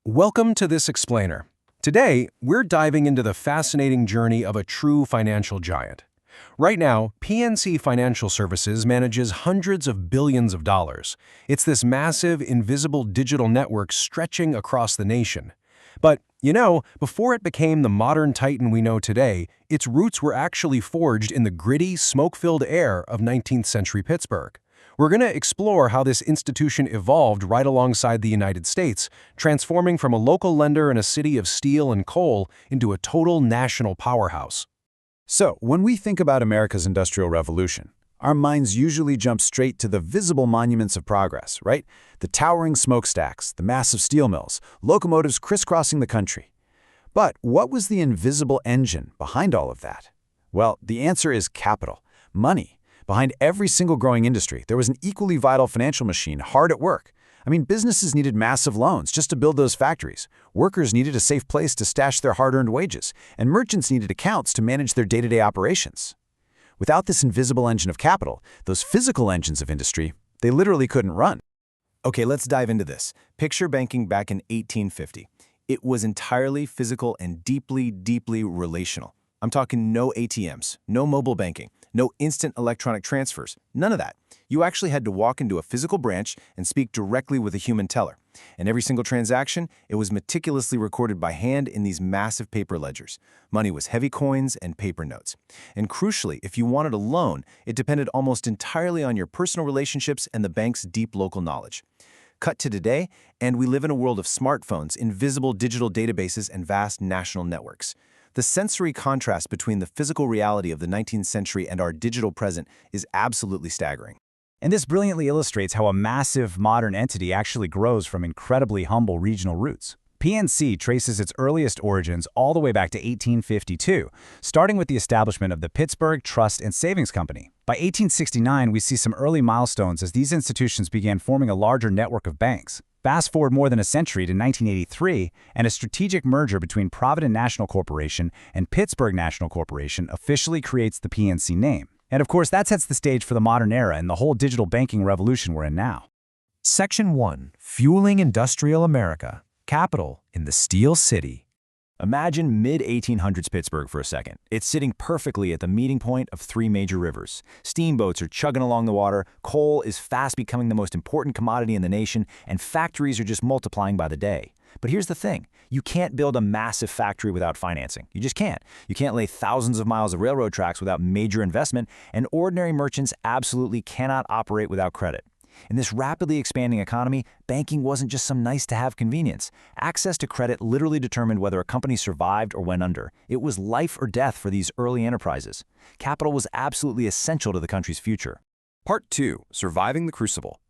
Welcome to this explainer. Today, we're diving into the fascinating journey of a true financial giant. Right now, PNC Financial Services manages hundreds of billions of dollars. It's this massive, invisible digital network stretching across the nation. But, before it became the modern titan we know today, its roots were actually forged in the gritty, smoke-filled air of 19th century Pittsburgh. We're going to explore how this institution evolved right alongside the United States, transforming from a local lender in a city of steel and coal into a total national powerhouse. So, when we think about America's Industrial Revolution, our minds usually jump straight to the visible monuments of progress, right? The towering smokestacks, the massive steel mills, locomotives crisscrossing the country. But what was the invisible engine behind all of that? Well, the answer is capital, money. Behind every single growing industry, there was an equally vital financial machine hard at work. Businesses needed massive loans just to build those factories. Workers needed a safe place to stash their hard-earned wages, and merchants needed accounts to manage their day-to-day operations. Without this invisible engine of capital, those physical engines of industry, they literally couldn't run. Okay, let's dive into this. Picture banking back in 1850. It was entirely physical and deeply, deeply relational. I'm talking no ATMs, no mobile banking, no instant electronic transfers, none of that. You actually had to walk into a physical branch and speak directly with a human teller. And every single transaction, it was meticulously recorded by hand in these massive paper ledgers. Money was heavy coins and paper notes. And crucially, if you wanted a loan, it depended almost entirely on your personal relationships and the bank's deep local knowledge. Cut to today, and we live in a world of smartphones, invisible digital databases, and vast national networks. The sensory contrast between the physical reality of the 19th century and our digital present is absolutely staggering. And this brilliantly illustrates how a massive modern entity actually grows from incredibly humble regional roots. PNC traces its earliest origins all the way back to 1852, starting with the establishment of the Pittsburgh Trust and Savings Company. By 1869, we see some early milestones as these institutions began forming a larger network of banks. Fast forward more than a century to 1983, and a strategic merger between Provident National Corporation and Pittsburgh National Corporation officially creates the PNC name. And of course, that sets the stage for the modern era and the whole digital banking revolution we're in now. Section 1. Fueling Industrial America. Capital in the Steel City. Imagine mid-1800s Pittsburgh for a second. It's sitting perfectly at the meeting point of three major rivers. Steamboats are chugging along the water, coal is fast becoming the most important commodity in the nation, and factories are just multiplying by the day. But here's the thing. You can't build a massive factory without financing. You just can't. You can't lay thousands of miles of railroad tracks without major investment, and ordinary merchants absolutely cannot operate without credit. In this rapidly expanding economy, banking wasn't just some nice-to-have convenience. Access to credit literally determined whether a company survived or went under. It was life or death for these early enterprises. Capital was absolutely essential to the country's future. Part 2. Surviving the Crucible.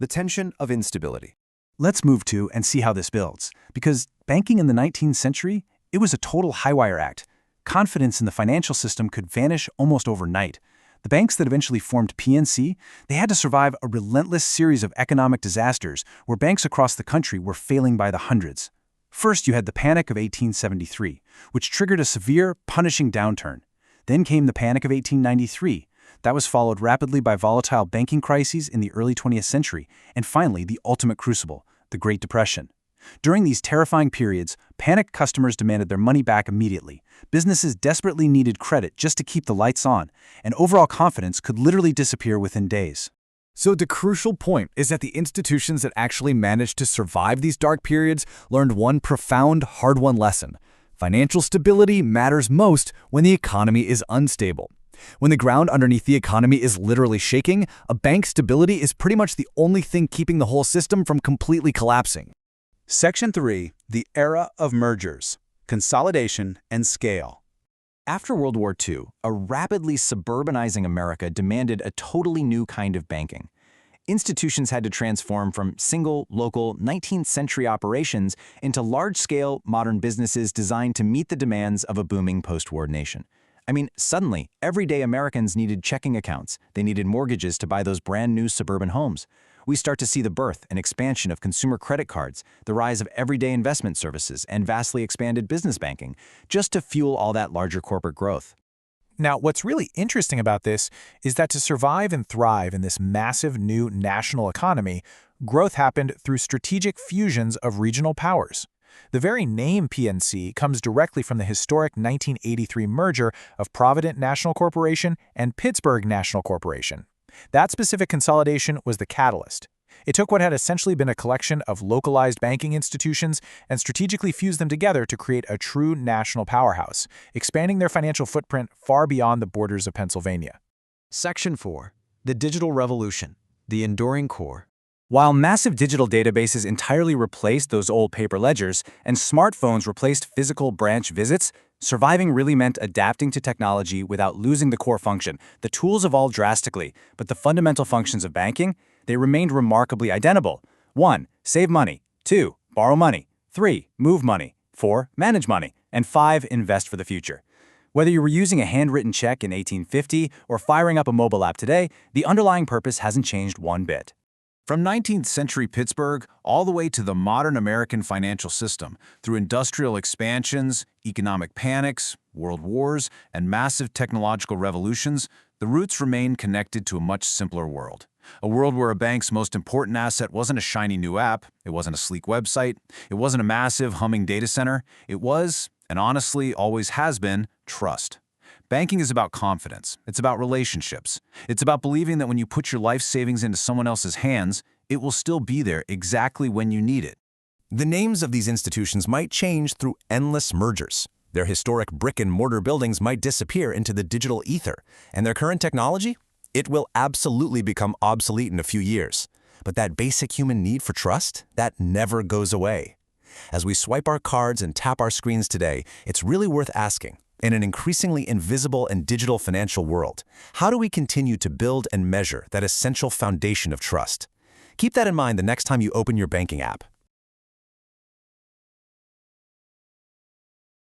The tension of instability. Let's move to and see how this builds. Because banking in the 19th century, it was a total high-wire act. Confidence in the financial system could vanish almost overnight. The banks that eventually formed PNC, they had to survive a relentless series of economic disasters where banks across the country were failing by the hundreds. First, you had the Panic of 1873, which triggered a severe, punishing downturn. Then came the Panic of 1893. That was followed rapidly by volatile banking crises in the early 20th century, and finally, the ultimate crucible, the Great Depression. During these terrifying periods, panicked customers demanded their money back immediately. Businesses desperately needed credit just to keep the lights on, and overall confidence could literally disappear within days. So the crucial point is that the institutions that actually managed to survive these dark periods learned one profound, hard-won lesson. Financial stability matters most when the economy is unstable. When the ground underneath the economy is literally shaking, a bank's stability is pretty much the only thing keeping the whole system from completely collapsing. Section 3. The Era of Mergers, Consolidation, and Scale. After World War II, a rapidly suburbanizing America demanded a totally new kind of banking. Institutions had to transform from single, local, 19th century operations into large-scale, modern businesses designed to meet the demands of a booming post-war nation. Suddenly, everyday Americans needed checking accounts. They needed mortgages to buy those brand new suburban homes. We start to see the birth and expansion of consumer credit cards, the rise of everyday investment services, and vastly expanded business banking, just to fuel all that larger corporate growth. Now, what's really interesting about this is that to survive and thrive in this massive new national economy, Growth happened through strategic fusions of regional powers. The very name PNC comes directly from the historic 1983 merger of Provident National Corporation and Pittsburgh National Corporation. That specific consolidation was the catalyst. It took what had essentially been a collection of localized banking institutions and strategically fused them together to create a true national powerhouse, expanding their financial footprint far beyond the borders of Pennsylvania. Section 4. The Digital Revolution. The Enduring Core. While massive digital databases entirely replaced those old paper ledgers and smartphones replaced physical branch visits, surviving really meant adapting to technology without losing the core function. The tools evolved drastically, but the fundamental functions of banking, they remained remarkably identical. 1. Save money. 2. Borrow money. 3. Move money. 4. Manage money. And 5. Invest for the future. Whether you were using a handwritten check in 1850 or firing up a mobile app today, the underlying purpose hasn't changed one bit. From 19th century Pittsburgh all the way to the modern American financial system, through industrial expansions, economic panics, world wars, and massive technological revolutions, the roots remain connected to a much simpler world. A world where a bank's most important asset wasn't a shiny new app, it wasn't a sleek website, it wasn't a massive humming data center, it was, and honestly always has been, trust. Banking is about confidence. It's about relationships. It's about believing that when you put your life savings into someone else's hands, it will still be there exactly when you need it. The names of these institutions might change through endless mergers. Their historic brick-and-mortar buildings might disappear into the digital ether, and their current technology? It will absolutely become obsolete in a few years. But that basic human need for trust, that never goes away. As we swipe our cards and tap our screens today, it's really worth asking, in an increasingly invisible and digital financial world, how do we continue to build and measure that essential foundation of trust? Keep that in mind the next time you open your banking app.